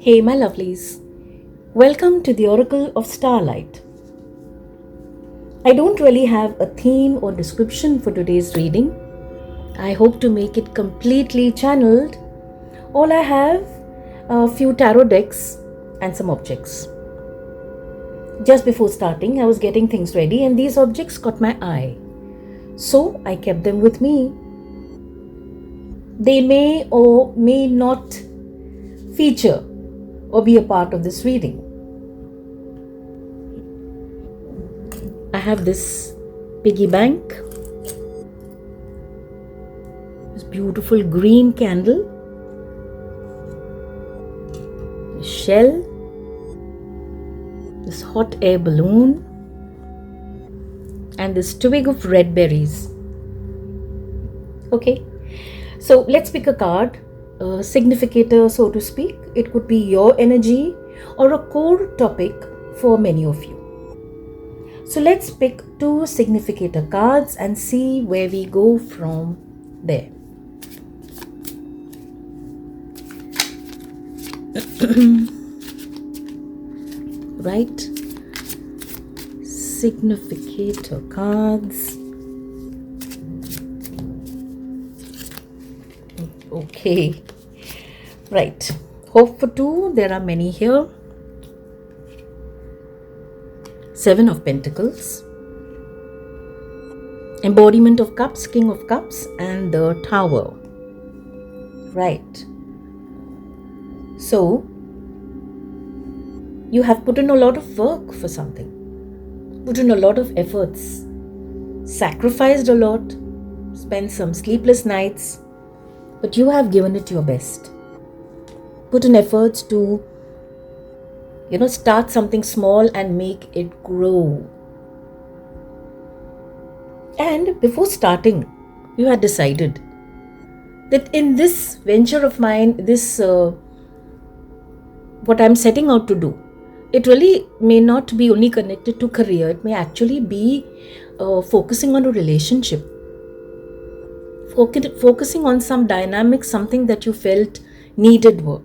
Hey, my lovelies. Welcome to the Oracle of Starlight. I don't really have a theme or description for today's reading. I hope to make it completely channeled. All I have a few tarot decks and some objects. Just before starting, I was getting things ready and these objects caught my eye. So I kept them with me. They may or may not feature or be a part of this reading. I have this piggy bank, this beautiful green candle, this shell, this hot air balloon, and this twig of red berries. Okay, so let's pick a card, a significator, so to speak. It could be your energy or a core topic for many of you. So let's pick two significator cards and see where we go from there. Right? Significator cards. Okay. Right. Hope for two. There are many here. Seven of Pentacles, Embodiment of Cups, King of Cups, and the Tower. Right. So, you have put in a lot of work for something, put in a lot of efforts, sacrificed a lot, spent some sleepless nights, but you have given it your best. Put in efforts to start something small and make it grow. And before starting, you had decided that in this venture of mine, this what I'm setting out to do, it really may not be only connected to career. It may actually be focusing on a relationship, focusing on some dynamic, something that you felt needed work.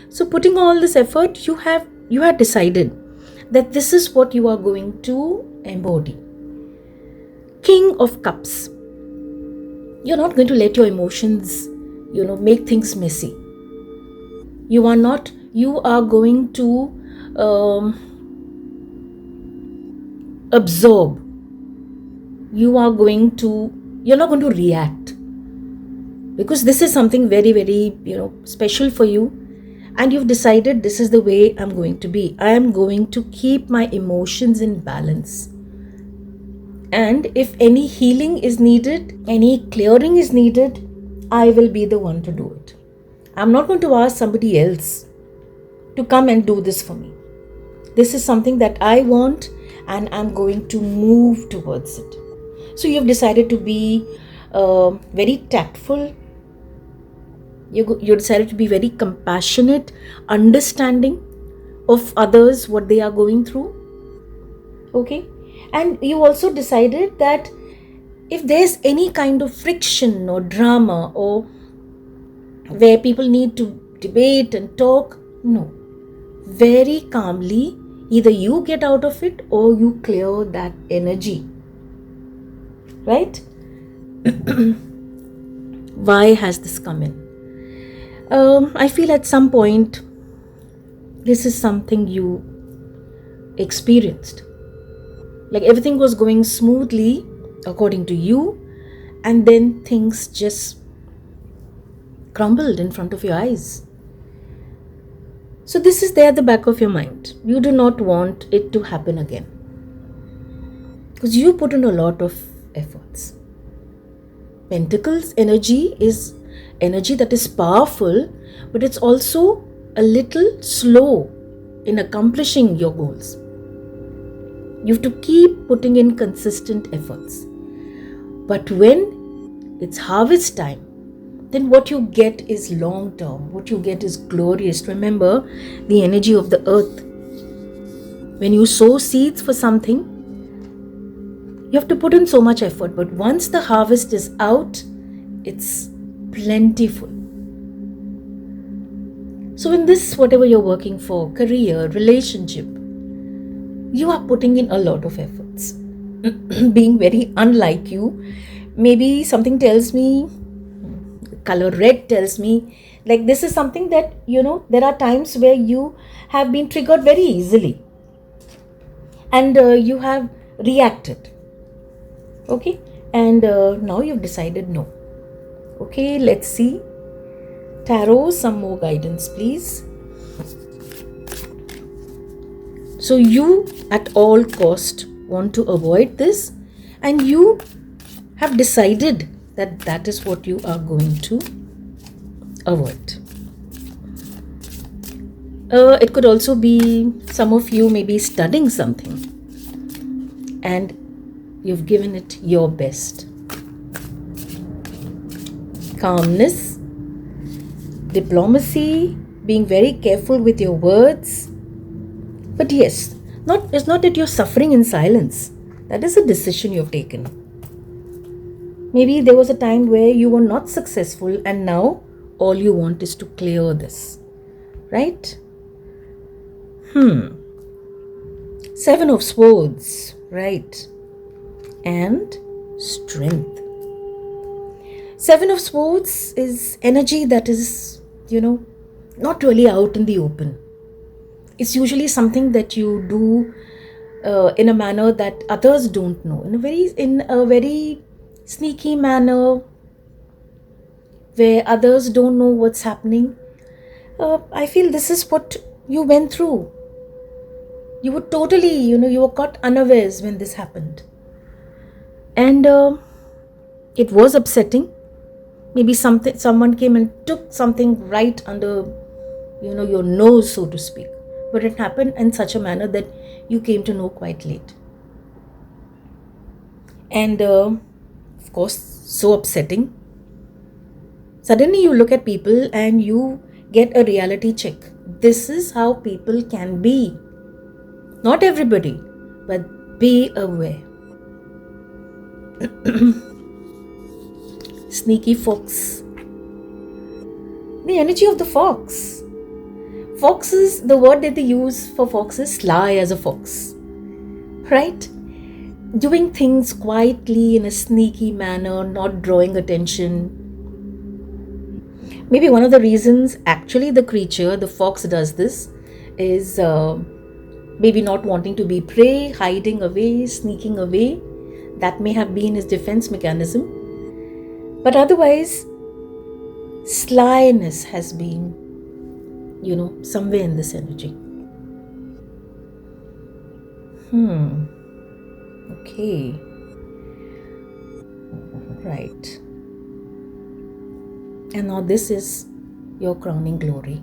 So putting all this effort, you had decided that this is what you are going to embody. King of Cups. You're not going to let your emotions, make things messy. You are going to absorb. You're not going to react. Because this is something very, very, special for you. And you've decided this is the way I'm going to be. I am going to keep my emotions in balance. And if any healing is needed, any clearing is needed, I will be the one to do it. I'm not going to ask somebody else to come and do this for me. This is something that I want and I'm going to move towards it. So you've decided to be very tactful. You decided to be very compassionate, understanding of others, what they are going through. Okay? And you also decided that if there's any kind of friction or drama or where people need to debate and talk, no. Very calmly, either you get out of it or you clear that energy. Right? Why has this come in? I feel at some point, this is something you experienced. Like everything was going smoothly according to you, and then things just crumbled in front of your eyes. So this is there at the back of your mind. You do not want it to happen again. Because you put in a lot of efforts. Pentacles energy is energy that is powerful, but it's also a little slow in accomplishing your goals. You have to keep putting in consistent efforts. But when it's harvest time, then what you get is long term. What you get is glorious. Remember the energy of the earth. When you sow seeds for something, you have to put in so much effort. But once the harvest is out, it's plentiful. So in this, whatever you're working for, career, relationship, you are putting in a lot of efforts. Being very unlike you, maybe something tells me, color red tells me, like this is something that, there are times where you have been triggered very easily, and you have reacted. Okay, and now you've decided no. Okay, let's see. Tarot, some more guidance, please. So you at all cost want to avoid this, and you have decided that that is what you are going to avoid. It could also be some of you may be studying something and you've given it your best. Calmness, diplomacy, being very careful with your words. But yes, it's not that you're suffering in silence. That is a decision you've taken. Maybe there was a time where you were not successful and now all you want is to clear this. Right? Seven of Swords. Right. And strength. Seven of Swords is energy that is, not really out in the open. It's usually something that you do in a manner that others don't know, in a very sneaky manner, where others don't know what's happening. I feel this is what you went through. You were totally, you were caught unawares when this happened. And it was upsetting. Maybe someone came and took something right under, your nose, so to speak. But it happened in such a manner that you came to know quite late. And of course, so upsetting. Suddenly you look at people and you get a reality check. This is how people can be. Not everybody, but be aware. Sneaky fox. The energy of the fox. Foxes, the word that they use for fox is sly as a fox. Right? Doing things quietly in a sneaky manner, not drawing attention. Maybe one of the reasons actually the creature, the fox, does this is maybe not wanting to be prey, hiding away, sneaking away. That may have been his defense mechanism. But otherwise, slyness has been, somewhere in this energy. Okay. Right. And now this is your crowning glory.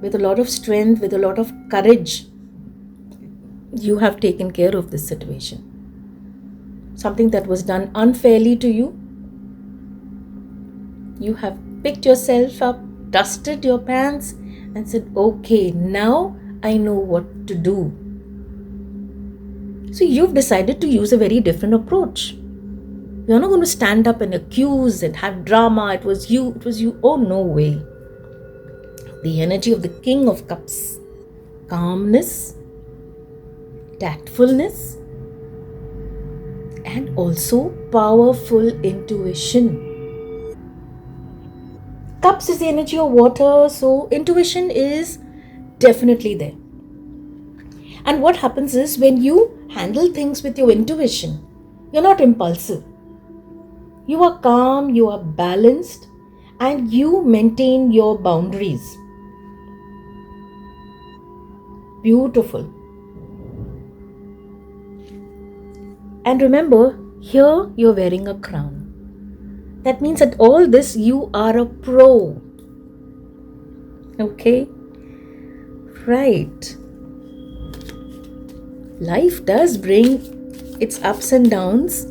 With a lot of strength, with a lot of courage, you have taken care of this situation. Something that was done unfairly to you, you have picked yourself up, dusted your pants and said, okay, now I know what to do. So you've decided to use a very different approach. You're not going to stand up and accuse and have drama. It was you. Oh, no way. The energy of the King of Cups. Calmness, tactfulness, and also powerful intuition. Cups is the energy of water, so intuition is definitely there. And what happens is when you handle things with your intuition, you're not impulsive. You are calm, you are balanced, and you maintain your boundaries. Beautiful. And remember, here you're wearing a crown. That means that all this you are a pro. Okay? Right. Life does bring its ups and downs,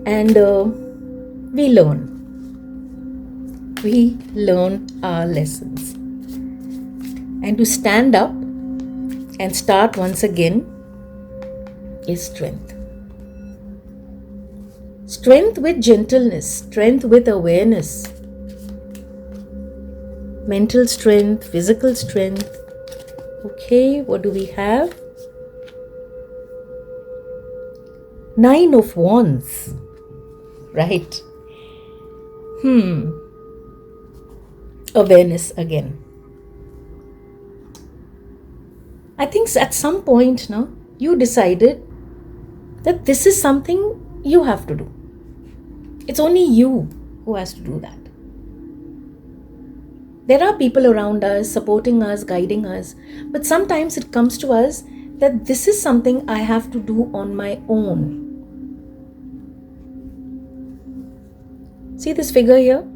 and we learn. We learn our lessons. And to stand up and start once again is strength. Strength with gentleness, strength with awareness. mental strength, physical strength. Okay, what do we have? Nine of Wands. Right. Awareness again. I think at some point now you decided that this is something you have to do. It's only you who has to do that. There are people around us supporting us, guiding us, but sometimes it comes to us that this is something I have to do on my own. See this figure here?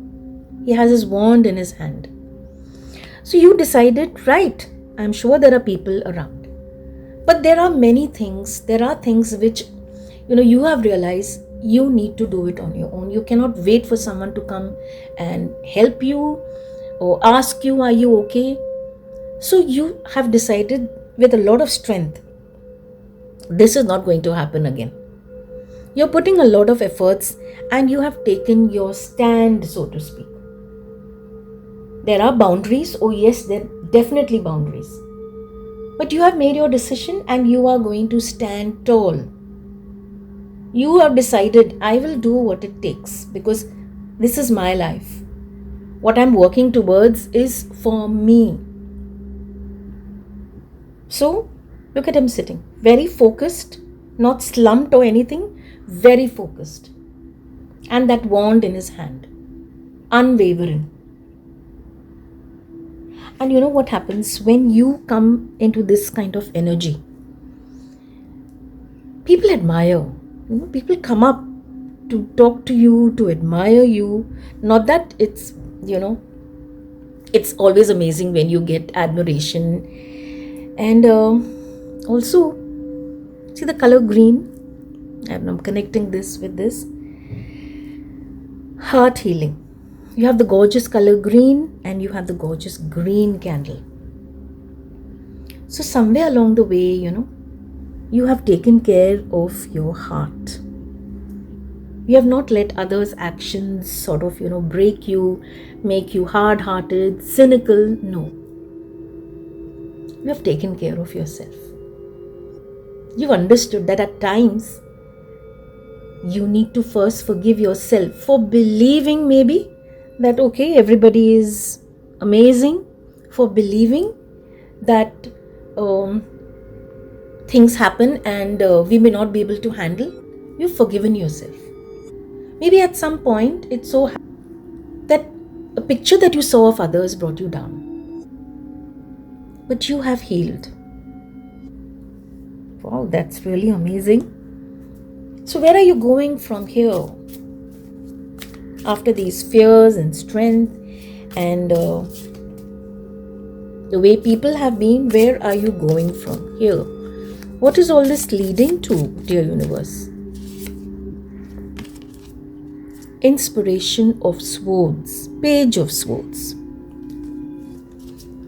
He has his wand in his hand. So you decided, right, I'm sure there are people around. But there are many things, there are things which, you have realized you need to do it on your own. You cannot wait for someone to come and help you or ask you, are you okay? So you have decided with a lot of strength, this is not going to happen again. You're putting a lot of efforts and you have taken your stand, so to speak. There are boundaries. Oh yes, there are definitely boundaries. But you have made your decision and you are going to stand tall. You have decided, I will do what it takes because this is my life. What I'm working towards is for me. So, look at him sitting, very focused, not slumped or anything, very focused. And that wand in his hand, unwavering. And you know what happens when you come into this kind of energy? People admire. People come up to talk to you, to admire you. Not that it's, it's always amazing when you get admiration. And also, see the color green? And I'm connecting this with this. Heart healing. You have the gorgeous color green and you have the gorgeous green candle. So somewhere along the way, you have taken care of your heart. You have not let others' actions sort of, break you, make you hard-hearted, cynical. No. You have taken care of yourself. You've understood that at times, you need to first forgive yourself for believing maybe that, okay, everybody is amazing, for believing that things happen and we may not be able to handle. You've forgiven yourself. Maybe at some point it's so that a picture that you saw of others brought you down. But you have healed. Wow, that's really amazing. So where are you going from here? After these fears and strength and the way people have been, where are you going from here? What is all this leading to, dear universe? Inspiration of Swords, Page of Swords.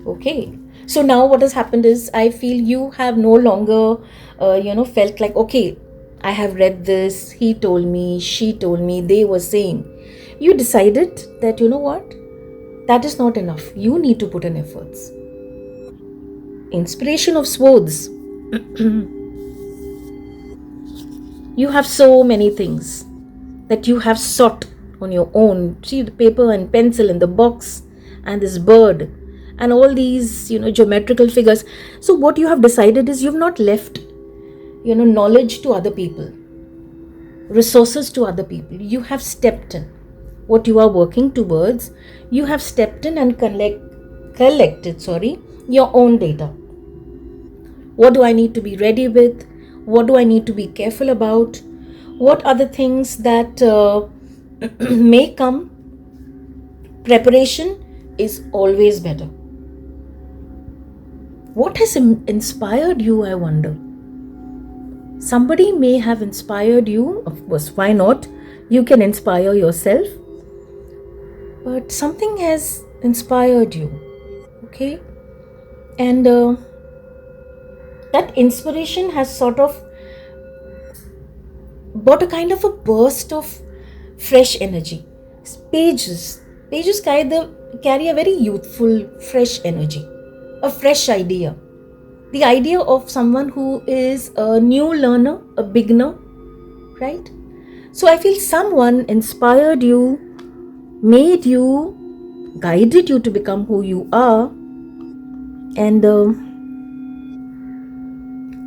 Okay, so now what has happened is I feel you have no longer, felt like, okay, I have read this, he told me, she told me, they were saying. You decided that, you know what, that is not enough. You need to put in efforts. Inspiration of Swords. You have so many things that you have sought on your own. See the paper and pencil in the box and this bird and all these, geometrical figures. So what you have decided is you've not left, knowledge to other people, resources to other people. You have stepped in. What you are working towards, you have stepped in and collected your own data. What do I need to be ready with? What do I need to be careful about? What are the things that may come? Preparation is always better. What has inspired you, I wonder? Somebody may have inspired you. Of course, why not? You can inspire yourself. But something has inspired you. Okay? And that inspiration has sort of brought a kind of a burst of fresh energy. Pages they just carry a very youthful, fresh energy, a fresh idea. The idea of someone who is a new learner, a beginner, right? So I feel someone inspired you, made you, guided you to become who you are, and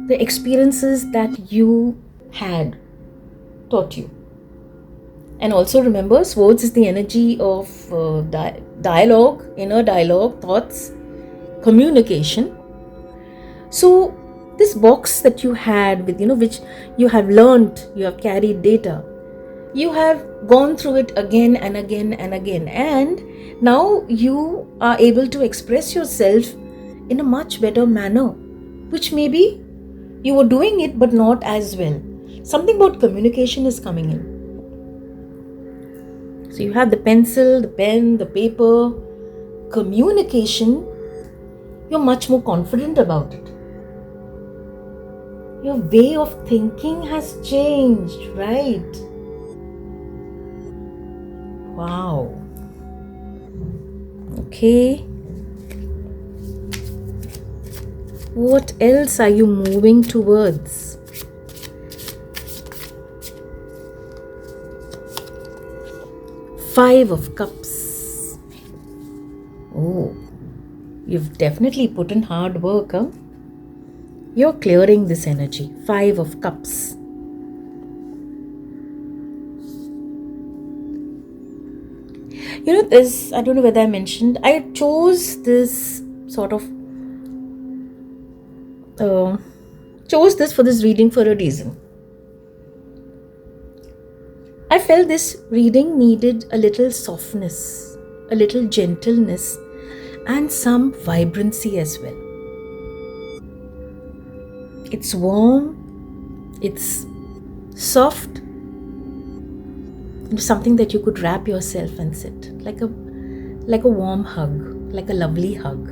the experiences that you had taught you. And also remember, swords is the energy of dialogue, inner dialogue, thoughts, communication. So this box that you had with, which you have learned, you have carried data, you have gone through it again and again and again, and now you are able to express yourself in a much better manner, which maybe you were doing it but not as well. Something about communication is coming in. So you have the pencil, the pen, the paper, communication. You're much more confident about it. Your way of thinking has changed, right? Wow. Okay. What else are you moving towards? Five of Cups. Oh, you've definitely put in hard work, huh? You're clearing this energy. Five of Cups. This, I don't know whether I mentioned, I chose this sort of, chose this for this reading for a reason. I felt this reading needed a little softness, a little gentleness, and some vibrancy as well. It's warm, it's soft, something that you could wrap yourself and sit, like a warm hug, like a lovely hug.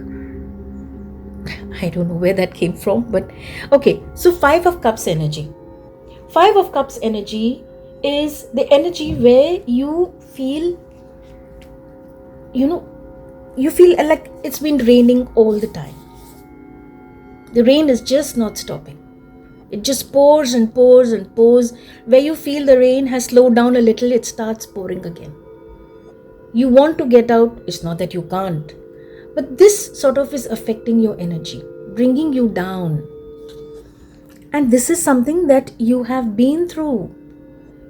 I don't know where that came from, but okay. So Five of Cups energy. Five of Cups energy is the energy where you feel, you feel like it's been raining all the time. The rain is just not stopping. It just pours and pours and pours. Where you feel the rain has slowed down a little, it starts pouring again. You want to get out, it's not that you can't. But this sort of is affecting your energy, bringing you down. And this is something that you have been through.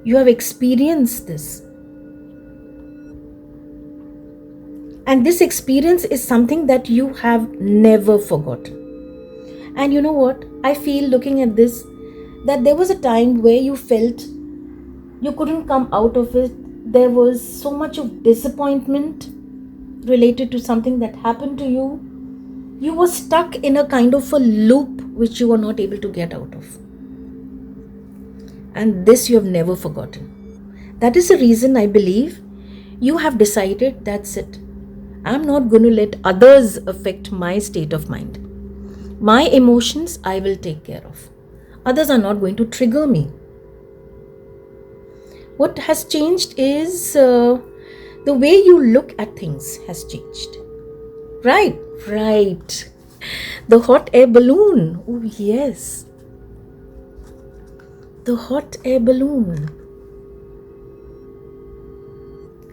You have experienced this. And this experience is something that you have never forgotten. And you know what? I feel looking at this, that there was a time where you felt you couldn't come out of it. There was so much of disappointment related to something that happened to you. You were stuck in a kind of a loop which you were not able to get out of. And this you have never forgotten. That is the reason I believe you have decided, that's it. I'm not going to let others affect my state of mind. My emotions I will take care of. Others are not going to trigger me. What has changed is the way you look at things has changed. Right. The hot air balloon. Oh yes. The hot air balloon.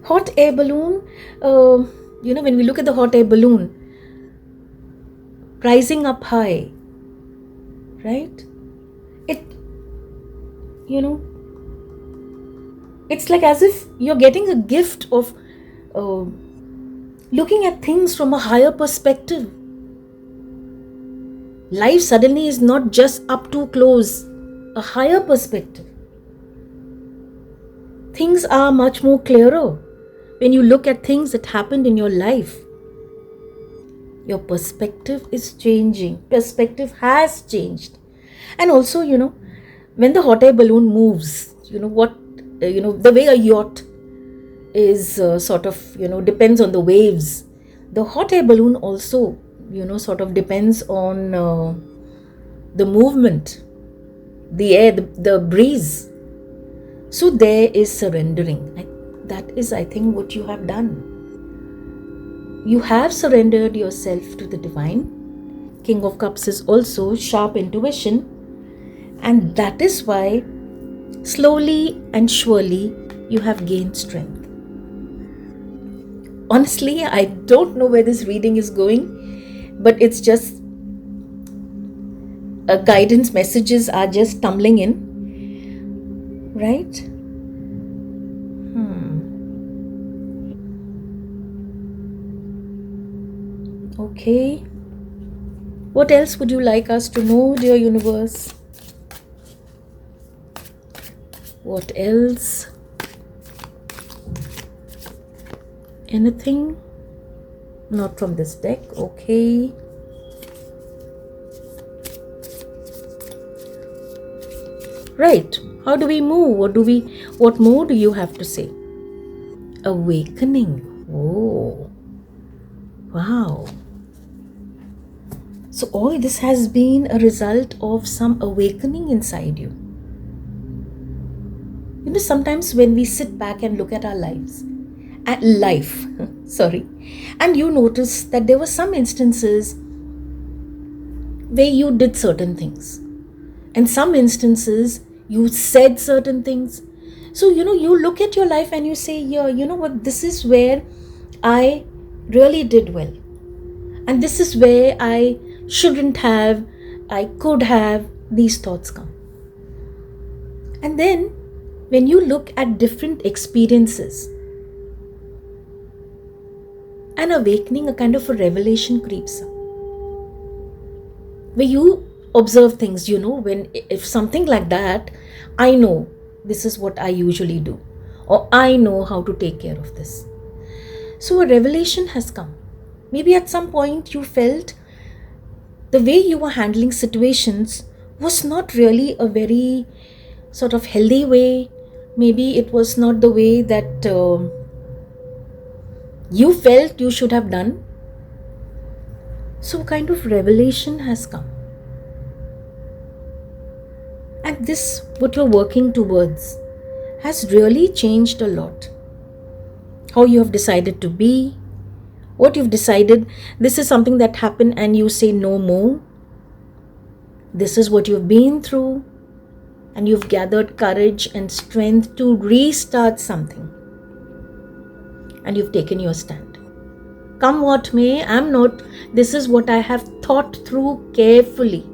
Hot air balloon, when we look at the hot air balloon, rising up high, right? It's like as if you're getting a gift of looking at things from a higher perspective. Life suddenly is not just up too close, a higher perspective. Things are much more clearer when you look at things that happened in your life. Your perspective is changing. Perspective has changed. And also, when the hot air balloon moves, the way a yacht is depends on the waves. The hot air balloon also, sort of depends on the movement, the air, the breeze. So there is surrendering. That is, I think, what you have done. You have surrendered yourself to the divine. King of Cups is also sharp intuition, and that is why slowly and surely you have gained strength. Honestly, I don't know where this reading is going, but it's just guidance messages are just tumbling in, right? Okay. What else would you like us to know, dear universe? What else? Anything? Not from this deck. Okay. Right. How do we move? What more do you have to say? Awakening. Oh. Wow. So all this has been a result of some awakening inside you. You know, sometimes when we sit back and look at our lives, at life, sorry, and you notice that there were some instances where you did certain things, and some instances you said certain things. So, you look at your life and you say, yeah, you know what, this is where I really did well. And this is where I shouldn't have, I could have, these thoughts come. And then when you look at different experiences, an awakening, a kind of a revelation creeps up. Where you observe things, when if something like that, I know this is what I usually do, or I know how to take care of this. So a revelation has come. Maybe at some point you felt the way you were handling situations was not really a very sort of healthy way. Maybe it was not the way that you felt you should have done. So a kind of revelation has come. And this, what you're working towards, has really changed a lot. How you have decided to be, what you've decided, this is something that happened and you say no more. This is what you've been through, and you've gathered courage and strength to restart something. And you've taken your stand. Come what may, this is what I have thought through carefully.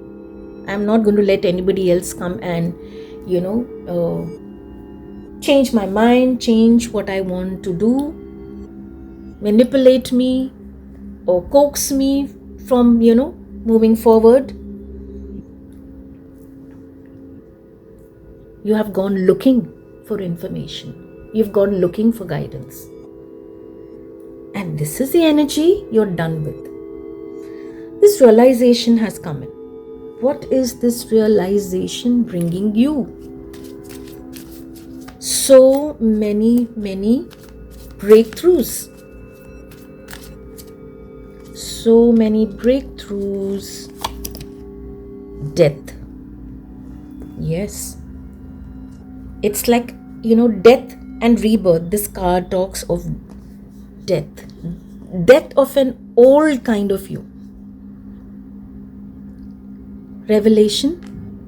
I'm not going to let anybody else come and, change my mind, change what I want to do, manipulate me, or coax me from, moving forward. You have gone looking for information. You've gone looking for guidance. And this is the energy you're done with. This realization has come in. What is this realization bringing you? So many breakthroughs. So many breakthroughs. Death. Yes. It's like, death and rebirth. This card talks of death. Death of an old kind of you. Revelation.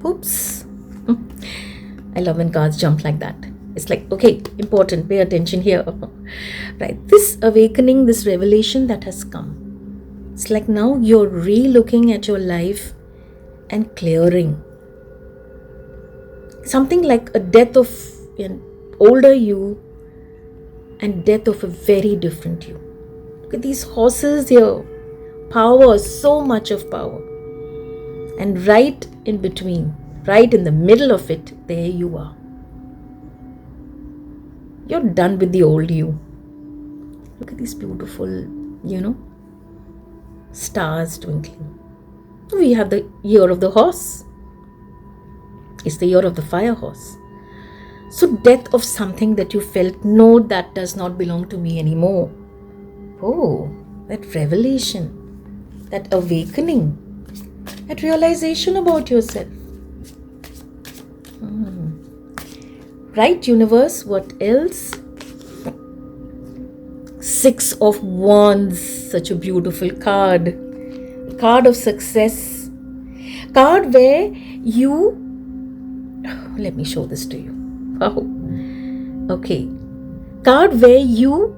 Oops. I love when cards jump like that. It's like, okay, important, pay attention here. Right. This awakening, this revelation that has come. It's like now you're re-looking at your life and clearing. Something like a death of an older you and death of a very different you. Look at these horses here. Power, so much of power. And right in between, right in the middle of it, there you are. You're done with the old you. Look at these beautiful, stars twinkling. We have the year of the horse. It's the year of the fire horse. So death of something that you felt, no, that does not belong to me anymore. Oh, that revelation, that awakening, that realization about yourself. Right, universe, what else? Six of Wands, such a beautiful card. Card of success. Card where you, let me show this to you. Wow. Okay. Card where you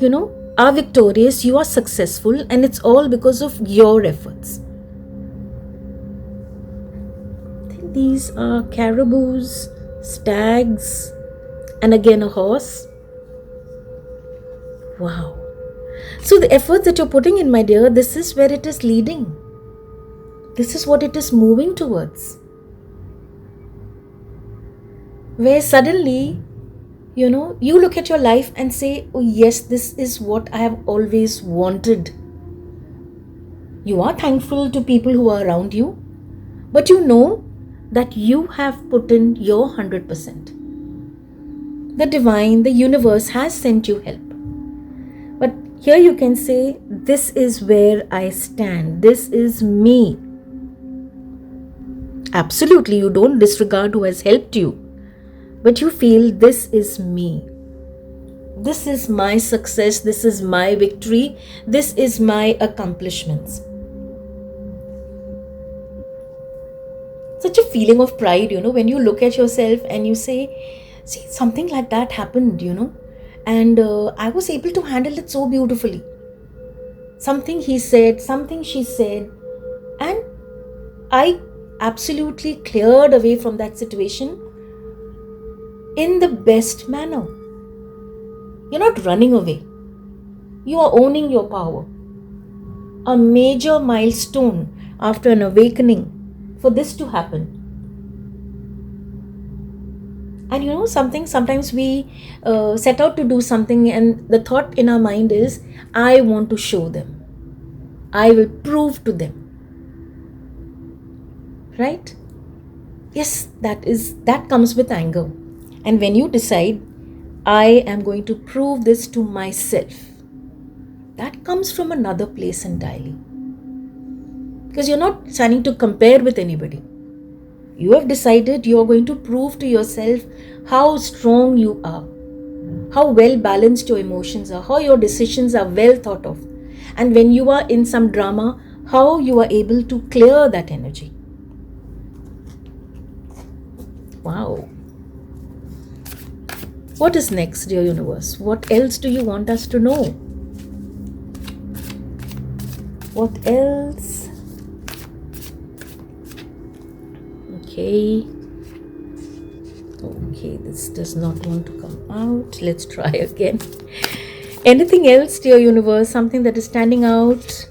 know, are victorious, you are successful, and it's all because of your efforts. These are caribous, stags, and again a horse. Wow. So the efforts that you're putting in, my dear, this is where it is leading. This is what it is moving towards. Where suddenly, you look at your life and say, oh yes, this is what I have always wanted. You are thankful to people who are around you, but you know that you have put in your 100%. The divine, the universe has sent you help. But here you can say, this is where I stand. This is me. Absolutely, you don't disregard who has helped you, but you feel this is me. This is my success. This is my victory. This is my accomplishments. Such a feeling of pride, when you look at yourself and you say, see, something like that happened, and I was able to handle it so beautifully. Something he said, something she said, and I absolutely cleared away from that situation in the best manner. You're not running away. You are owning your power. A major milestone after an awakening for this to happen. And sometimes we set out to do something, and the thought in our mind is, I want to show them. I will prove to them. Right? Yes, that comes with anger. And when you decide, I am going to prove this to myself, that comes from another place entirely. Because you're not standing to compare with anybody. You have decided you are going to prove to yourself how strong you are, how well balanced your emotions are, how your decisions are well thought of. And when you are in some drama, how you are able to clear that energy. Wow. What is next, dear universe? What else do you want us to know? What else? Okay, this does not want to come out. Let's try again. Anything else, dear universe? Something that is standing out?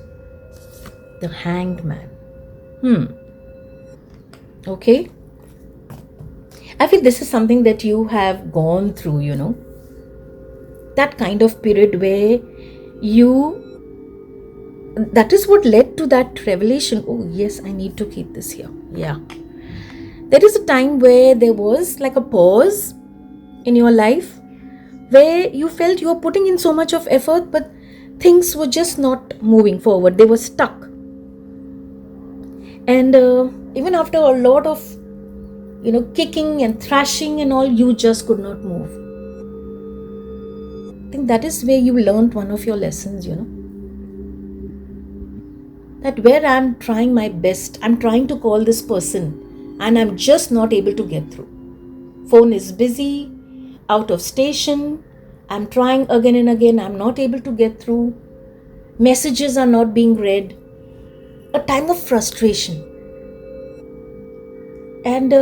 The Hanged Man. Okay. I feel this is something that you have gone through, that kind of period where that is what led to that revelation. Oh yes, I need to keep this here. Yeah. There is a time where there was like a pause in your life where you felt you were putting in so much of effort, but things were just not moving forward. They were stuck. And even after a lot of, kicking and thrashing and all, you just could not move. I think that is where you learned one of your lessons, that where I'm trying my best, I'm trying to call this person, and I'm just not able to get through. Phone is busy, out of station, I'm trying again and again, I'm not able to get through. Messages are not being read. A time of frustration. And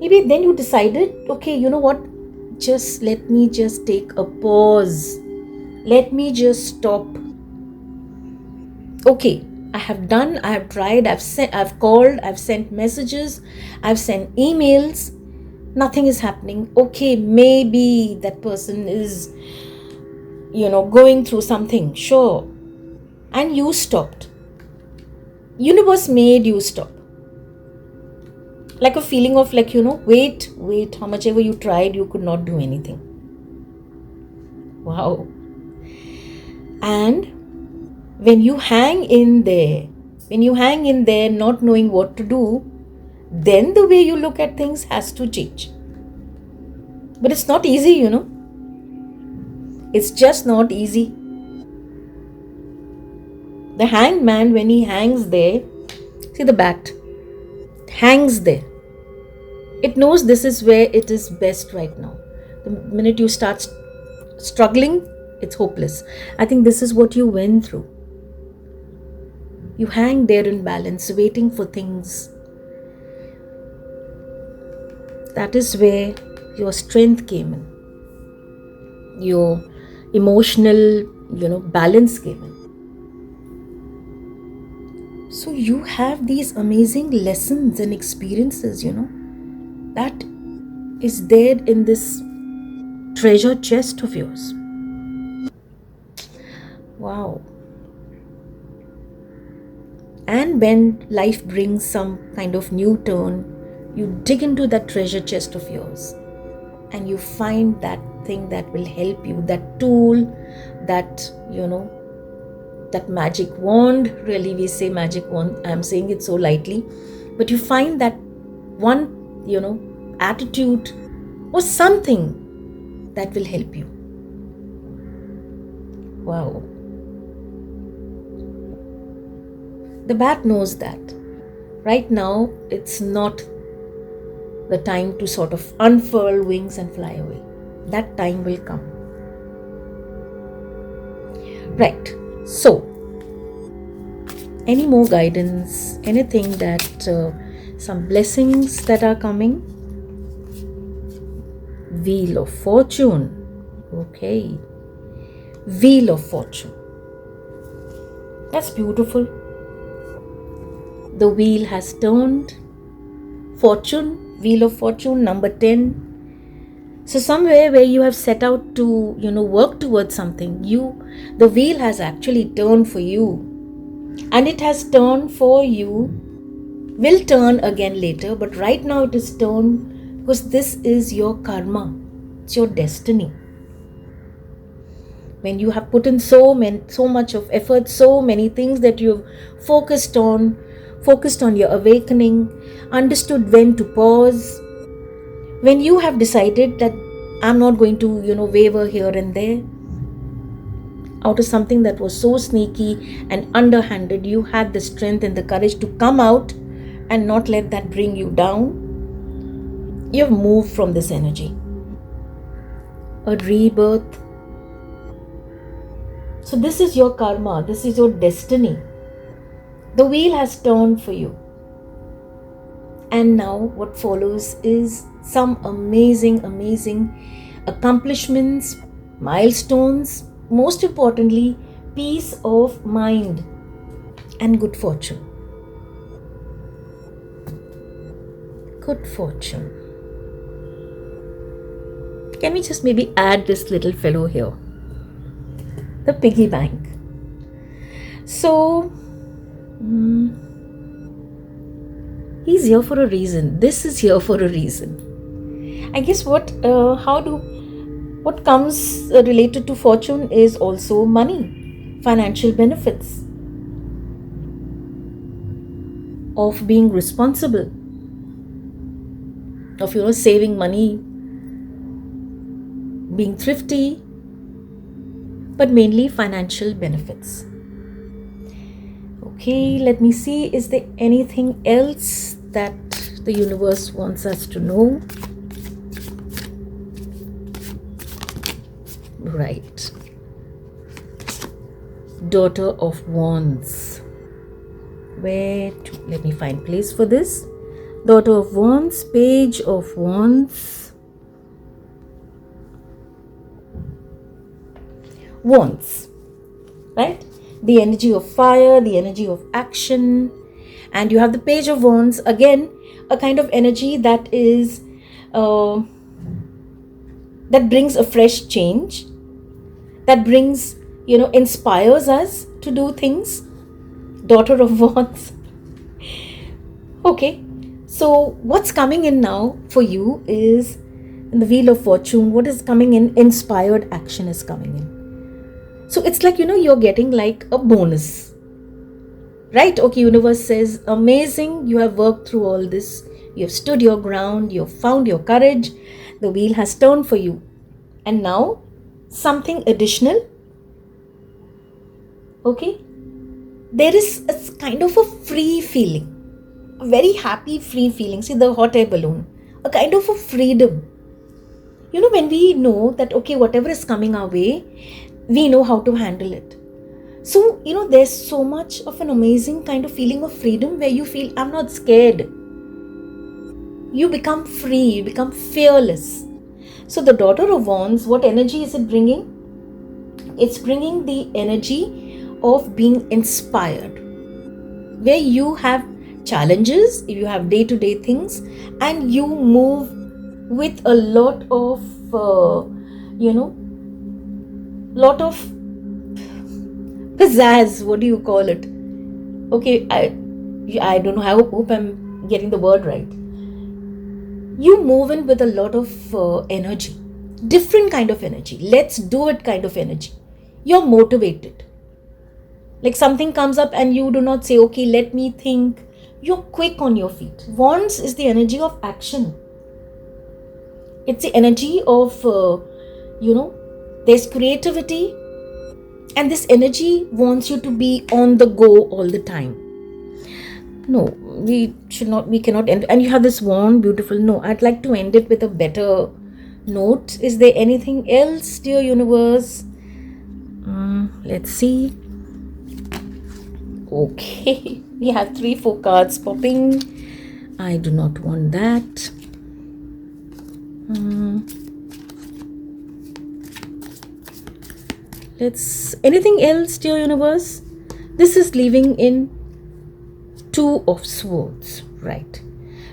maybe then you decided, okay, you know what? Let me just take a pause. Let me just stop. Okay, I have done, I have tried, I've called, I've sent messages, I've sent emails. Nothing is happening. Okay, maybe that person is, going through something. Sure. And you stopped. Universe made you stop. Like a feeling of wait, how much ever you tried, you could not do anything. Wow. And when you hang in there not knowing what to do, then the way you look at things has to change. But it's not easy, It's just not easy. The hanged man, when he hangs there, see the bat, hangs there. It knows this is where it is best right now. The minute you start struggling, it's hopeless. I think this is what you went through. You hang there in balance, waiting for things. That is where your strength came in. Your emotional, balance came in. So you have these amazing lessons and experiences, that is there in this treasure chest of yours. Wow. And when life brings some kind of new turn, you dig into that treasure chest of yours and you find that thing that will help you, that tool, that, that magic wand. Really, we say magic wand. I'm saying it so lightly. But you find that one, attitude or something that will help you. Wow. The bat knows that. Right now, it's not the time to sort of unfurl wings and fly away. That time will come. Right. So, any more guidance? Anything that, some blessings that are coming? Wheel of Fortune. Okay. Wheel of Fortune. That's beautiful. The wheel has turned. Fortune, Wheel of Fortune, number 10. So somewhere where you have set out to, work towards something, the wheel has actually turned for you. And it has turned for you, will turn again later, but right now it is turned because this is your karma. It's your destiny. When you have put in so much of effort, so many things that you've focused on your awakening, understood when to pause, when you have decided that I'm not going to, waver here and there, out of something that was so sneaky and underhanded, you had the strength and the courage to come out and not let that bring you down. You've moved from this energy. A rebirth. So this is your karma. This is your destiny. The wheel has turned for you. And now what follows is some amazing accomplishments, milestones, most importantly, peace of mind and good fortune. Good fortune. Can we just maybe add this little fellow here? The piggy bank. So, he's here for a reason. This is here for a reason. I guess what comes related to fortune is also money, financial benefits, of being responsible, of saving money, being thrifty, but mainly financial benefits. Okay, let me see, is there anything else that the universe wants us to know? Right. Daughter of Wands. Let me find place for this. Daughter of Wands, Page of Wands. Wands, right? The energy of fire, the energy of action. And you have the Page of Wands, again, a kind of energy that is, that brings a fresh change, that brings, inspires us to do things. Daughter of Wands. Okay, so what's coming in now for you is, in the Wheel of Fortune, what is coming in? Inspired action is coming in. So it's like, you're getting like a bonus, right? Okay, universe says, amazing, you have worked through all this. You have stood your ground. You have found your courage. The wheel has turned for you. And now something additional. Okay, there is a kind of a free feeling, a very happy free feeling. See the hot air balloon, a kind of a freedom. When we know that, okay, whatever is coming our way, we know how to handle it. So, there's so much of an amazing kind of feeling of freedom where you feel, I'm not scared. You become free, you become fearless. So, the Daughter of Wands, what energy is it bringing? It's bringing the energy of being inspired, where you have challenges, you have day to day things, and you move with a lot of, you know, lot of pizzazz. What do you call it? Okay, I don't know. I hope I'm getting the word right. You move in with a lot of energy, different kind of energy. Let's do it kind of energy. You're motivated. Like something comes up and you do not say, okay, let me think. You're quick on your feet. Wands is the energy of action. It's the energy of, there's creativity, and this energy wants you to be on the go all the time. No, we cannot end. And you have this wand, beautiful. No, I'd like to end it with a better note. Is there anything else, dear universe? Let's see. Okay, we have 3-4 cards popping. I do not want that. Anything else, dear universe? This is leaving in 2 of Swords, right?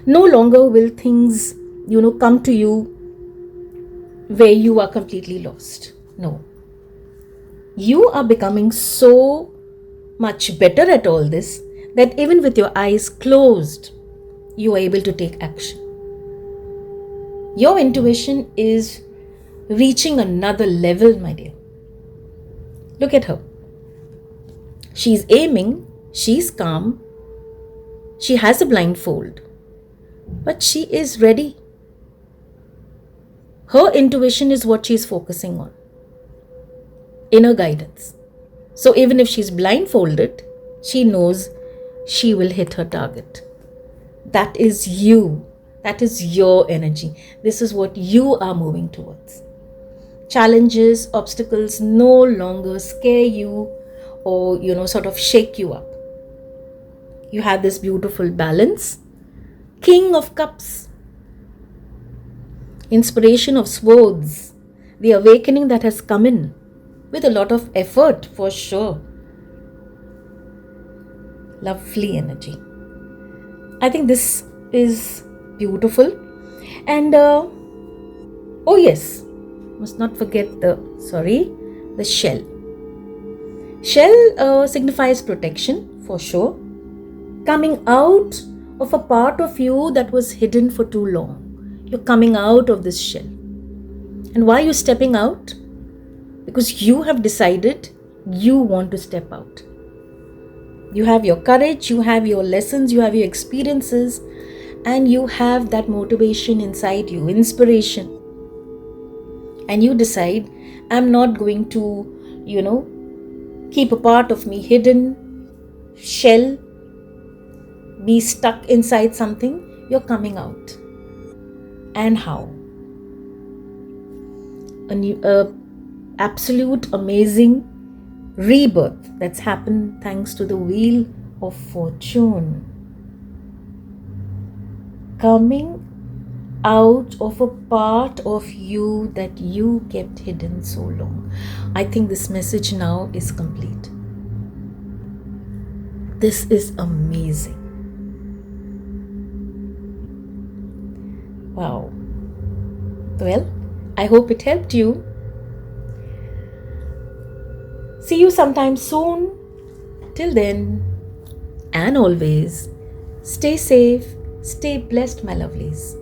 No longer will things, come to you where you are completely lost. No. You are becoming so much better at all this that even with your eyes closed, you are able to take action. Your intuition is reaching another level, my dear. Look at her. She's aiming, she's calm, she has a blindfold, but she is ready. Her intuition is what she's focusing on. Inner guidance. So even if she's blindfolded, she knows she will hit her target. That is you. That is your energy. This is what you are moving towards. Challenges, obstacles no longer scare you or, sort of shake you up. You have this beautiful balance. King of Cups. Inspiration of Swords. The awakening that has come in with a lot of effort, for sure. Lovely energy. I think this is beautiful. And oh yes, must not forget the shell. Shell signifies protection, for sure. Coming out of a part of you that was hidden for too long. You're coming out of this shell. And why are you stepping out? Because you have decided you want to step out. You have your courage, you have your lessons, you have your experiences, and you have that motivation inside you, inspiration. And you decide, I'm not going to, keep a part of me hidden, shell, be stuck inside something. You're coming out. And how? A absolute amazing rebirth that's happened thanks to the Wheel of Fortune. Coming out of a part of you that you kept hidden so long. I think this message now is complete. This is amazing. Wow. Well, I hope it helped you. See you sometime soon. Till then, and always, stay safe, stay blessed, my lovelies.